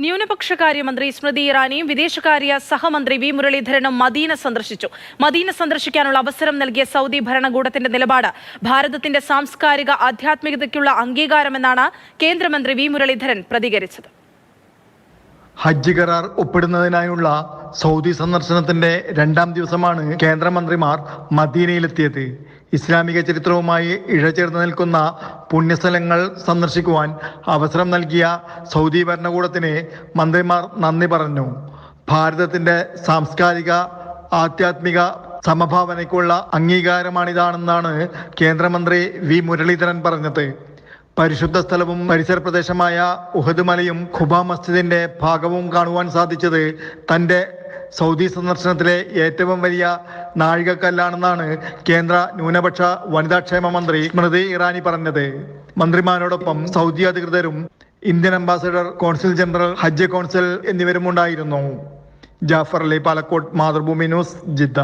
ന്യൂനപക്ഷകാര്യമന്ത്രി സ്മൃതി ഇറാനിയും വിദേശകാര്യ സഹമന്ത്രി V മുരളീധരനും Medina സന്ദർശിച്ചു. മദീന സന്ദർശിക്കാനുള്ള അവസരം നൽകിയ സൗദി ഭരണകൂടത്തിന്റെ നിലപാട് ഭാരതത്തിന്റെ സാംസ്കാരിക ആധ്യാത്മികതയ്ക്കുള്ള അംഗീകാരമെന്നാണ് കേന്ദ്രമന്ത്രി വി മുരളീധരൻ പ്രതികരിച്ചത്. ഹജ്ജ് കരാർ ഒപ്പിടുന്നതിനായുള്ള സൗദി സന്ദർശനത്തിന്റെ രണ്ടാം ദിവസമാണ് കേന്ദ്രമന്ത്രിമാർ മദീനയിലെത്തിയത്. ഇസ്ലാമിക ചരിത്രവുമായി ഇഴചേർന്ന് നിൽക്കുന്ന പുണ്യസ്ഥലങ്ങൾ സന്ദർശിക്കുവാൻ അവസരം നൽകിയ സൗദി ഭരണകൂടത്തിന് മന്ത്രിമാർ നന്ദി പറഞ്ഞു. ഭാരതത്തിന്റെ സാംസ്കാരിക ആധ്യാത്മിക സമഭാവനയ്ക്കുള്ള അംഗീകാരമാണിതാണെന്നാണ് കേന്ദ്രമന്ത്രി വി മുരളീധരൻ പറഞ്ഞത്. പരിശുദ്ധ സ്ഥലവും പരിസര പ്രദേശമായ ഉഹദ് മലയും ഖുബ മസ്ജിദിന്റെ ഭാഗവും കാണുവാൻ സാധിച്ചത് തന്റെ സൗദി സന്ദർശനത്തിലെ ഏറ്റവും വലിയ നാഴികക്കല്ലാണെന്നാണ് കേന്ദ്ര ന്യൂനപക്ഷ വനിതാക്ഷേമ മന്ത്രി സ്മൃതി ഇറാനി പറഞ്ഞത്. മന്ത്രിമാരോടൊപ്പം സൗദി അധികൃതരും ഇന്ത്യൻ അംബാസഡർ, കോൺസുൽ ജനറൽ, ഹജ്ജ് കോൺസുൽ എന്നിവരും ഉണ്ടായിരുന്നു. Jafar Ali, Palakkode, Mathrubhumi news, Jeddah.